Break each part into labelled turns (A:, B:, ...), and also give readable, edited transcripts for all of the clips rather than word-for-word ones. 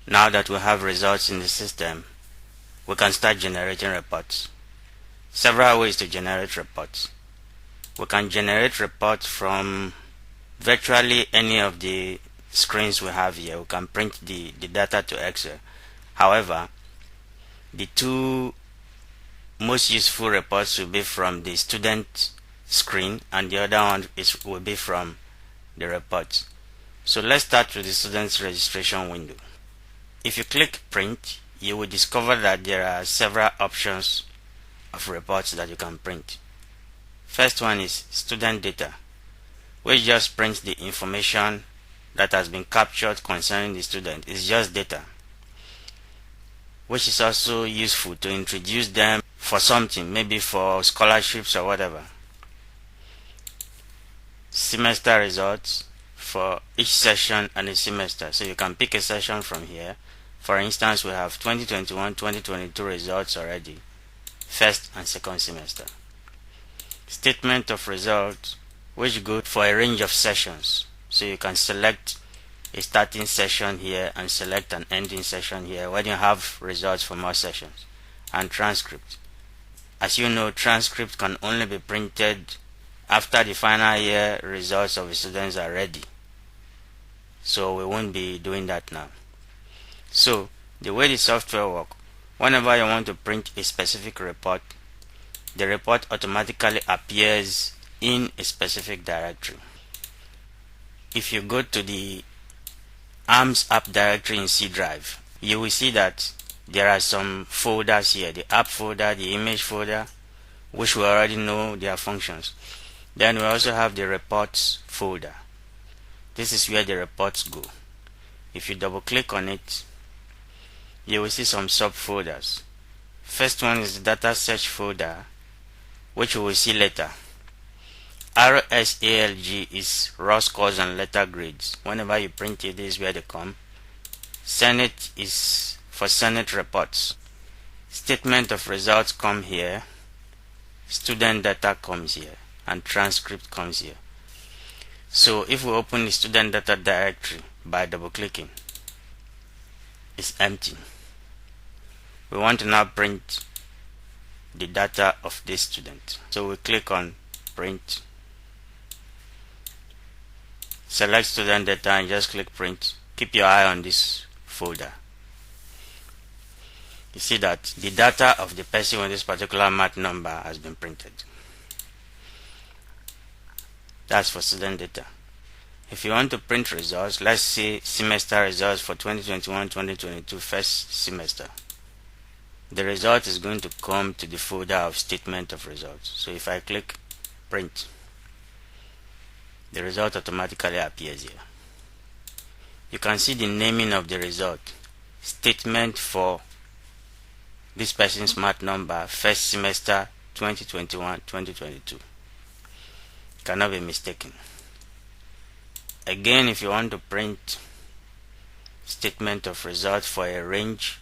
A: Now that we have results in the system, we can start generating reports. Several ways to generate reports. We can generate reports from virtually any of the screens we have here. We can print the data to Excel. However, the two most useful reports will be from the student screen, and the other one will be from the reports. So let's start with the student's registration window. If you click print, you will discover that there are several options of reports that you can print. First one is student data, which just prints the information that has been captured concerning the student. It's just data, which is also useful to introduce them for something, maybe for scholarships or whatever. Semester results for each session and a semester. So you can pick a session from here. For instance, we have 2021-2022 results already, first and second semester. Statement of results, which go for a range of sessions. So you can select a starting session here and select an ending session here when you have results for more sessions. And transcript. As you know, transcript can only be printed after the final year results of the students are ready. So we won't be doing that now. So the way the software works, whenever you want to print a specific report, the report automatically appears in a specific directory. If you go to the ARMS app directory in C drive, you will see that there are some folders here, the app folder, the image folder, which we already know their functions. Then we also have the reports folder. This is where the reports go. If you double click on it, you will see some subfolders. First one is the data search folder, which we will see later. RSALG is raw scores and letter grades. Whenever you print it, this is where they come. Senate is for Senate reports. Statement of results come here. Student data comes here. And transcript comes here. So if we open the student data directory by double clicking, it's empty. We want to now print the data of this student. So we click on print, select student data and just click print. Keep your eye on this folder. You see that the data of the person with this particular math number has been printed. That's for student data. If you want to print results, let's say semester results for 2021-2022 first semester, the result is going to come to the folder of statement of results. So if I click print, the result automatically appears here. You can see the naming of the result, statement for this person's math number first semester 2021-2022. Cannot be mistaken. Again, if you want to print statement of results for a range,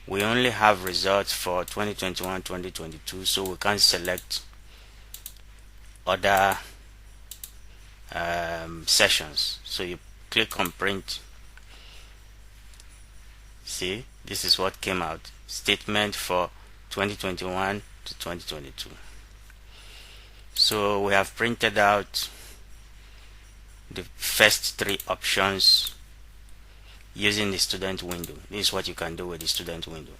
A: we only have results for 2021-2022, so we can't select other sessions. So you click on print. See, this is what came out. Statement for 2021 to 2022. So we have printed out the first three options using the student window. This is what you can do with the student window.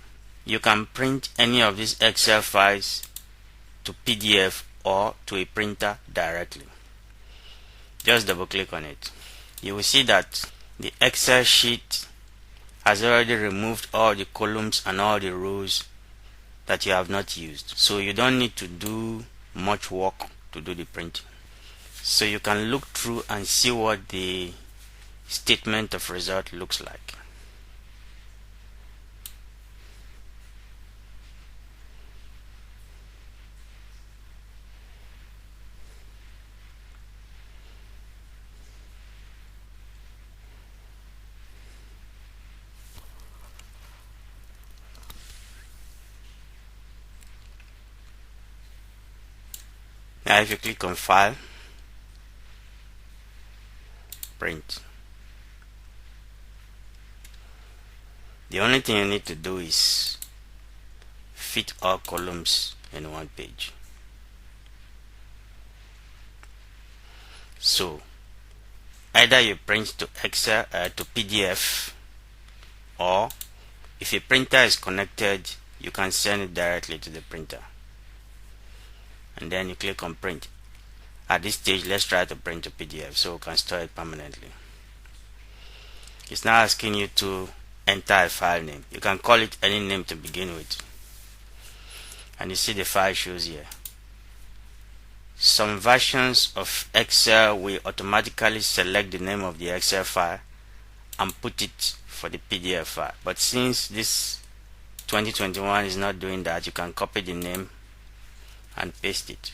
A: You can print any of these Excel files to PDF or to a printer directly. Just double click on it. You will see that the Excel sheet has already removed all the columns and all the rows that you have not used. So you don't need to do much work to do the printing. So you can look through and see what the statement of result looks like. Now if you click on File, Print, The only thing you need to do is fit all columns in one page. So either you print to Excel to PDF, or if your printer is connected, you can send it directly to the printer, and then you click on print. At this stage, let's try to print to PDF so we can store it permanently. It's now asking you to enter a file name. You can call it any name to begin with, and you see the file shows here. Some versions of Excel will automatically select the name of the Excel file and put it for the PDF file, but since this 2021 is not doing that, you can copy the name and paste it.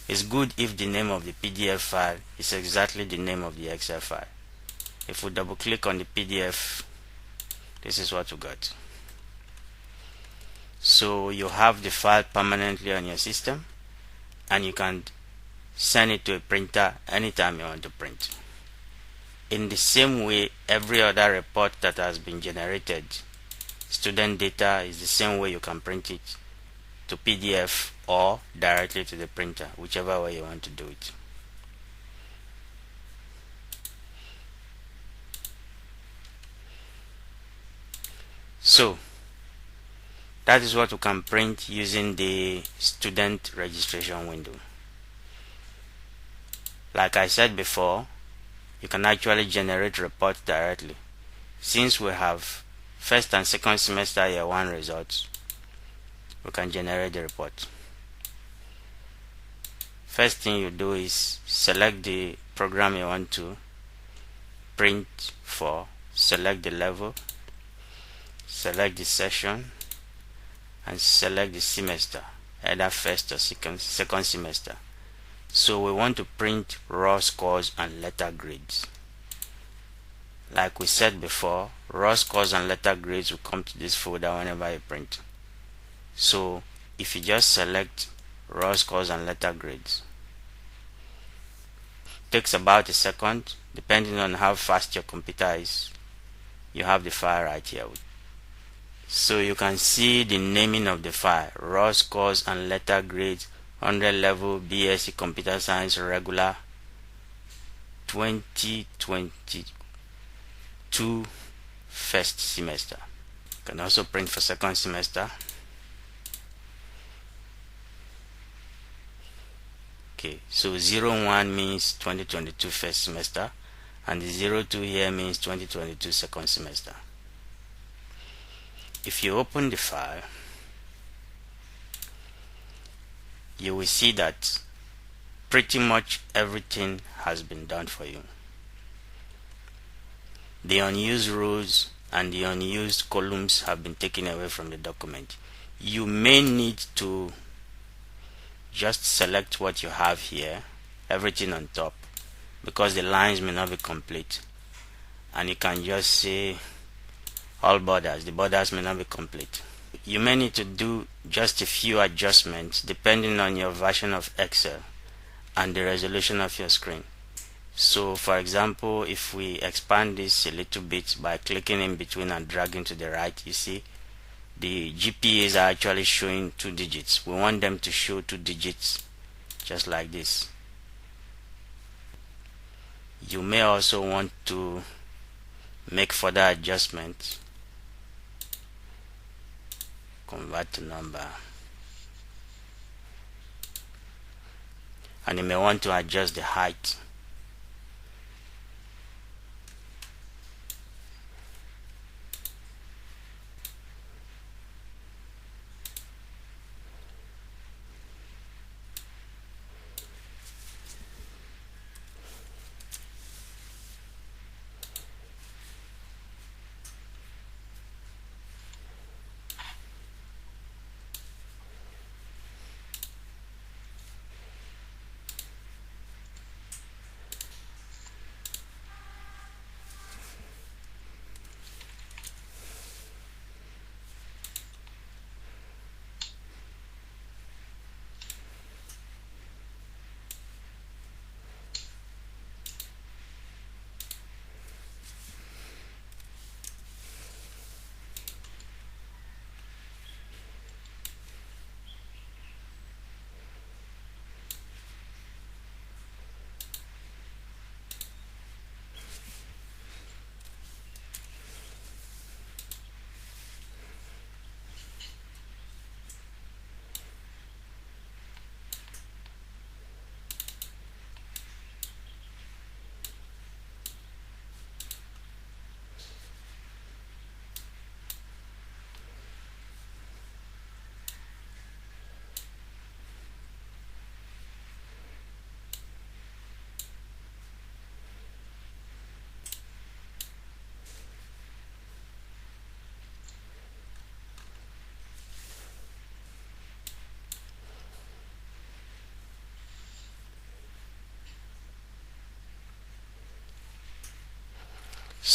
A: It's good if the name of the PDF file is exactly the name of the Excel file. If we double click on the PDF, this is what we got. So you have the file permanently on your system, and you can send it to a printer anytime you want to print. In the same way, every other report that has been generated, student data, is the same way you can print it to PDF or directly to the printer, whichever way you want to do it. So that is what we can print using the student registration window. Like I said before, you can actually generate reports directly. Since we have first and second semester year 1 results, we can generate the report. First thing you do is select the program you want to print for, select the level, select the session, and select the semester, either first or second semester. So we want to print raw scores and letter grades. Like we said before, raw scores and letter grades will come to this folder whenever you print. So if you just select raw scores and letter grades, it takes about a second depending on how fast your computer is. You have the file right here. So you can see the naming of the file: raw scores and letter grades, 100 level BSc Computer Science regular 2022 first semester. You can also print for second semester. Okay, so 01 means 2022 first semester, and the 02 here means 2022 second semester. If you open the file, you will see that pretty much everything has been done for you. The unused rows and the unused columns have been taken away from the document. You may need to just select what you have here, everything on top, because the lines may not be complete, and you can just say all borders. The borders may not be complete. You may need to do just a few adjustments depending on your version of Excel and the resolution of your screen. So for example, if we expand this a little bit by clicking in between and dragging to the right, you see the GPAs are actually showing 2 digits. We want them to show 2 digits just like this. You may also want to make further adjustments. Convert to number, and you may want to adjust the height.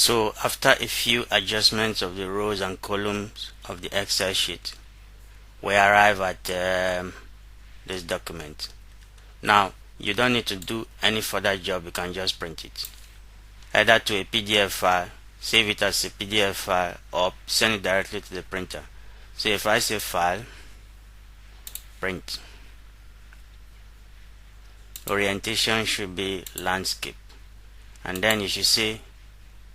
A: So after a few adjustments of the rows and columns of the Excel sheet, we arrive at this document. Now you don't need to do any further job, you can just print it either to a PDF file, save it as a PDF file, or send it directly to the printer. So if I say file, print, orientation should be landscape, and then you should say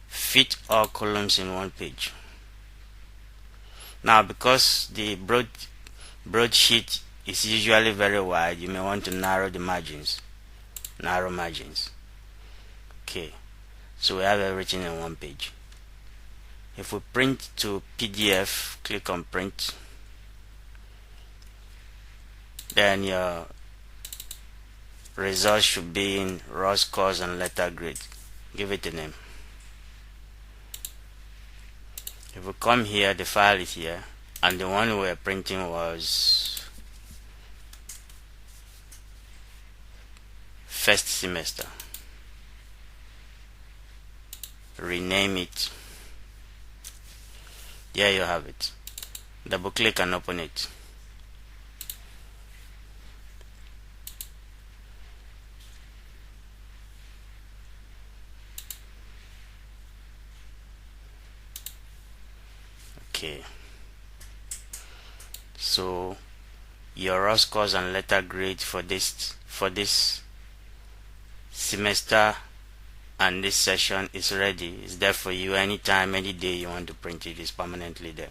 A: fit all columns in one page. Now because the broadsheet is usually very wide, you may want to narrow the margins. Narrow margins. Okay, so we have everything in one page. If we print to PDF, click on print, then your results should be in raw scores and letter grade. Give it a name. If we come here, the file is here, and the one we were printing was first semester. Rename it. Here you have it. Double click and open it. Okay, so your raw scores and letter grade for this semester and this session is ready. It's there for you anytime, any day you want to print it. It's permanently there.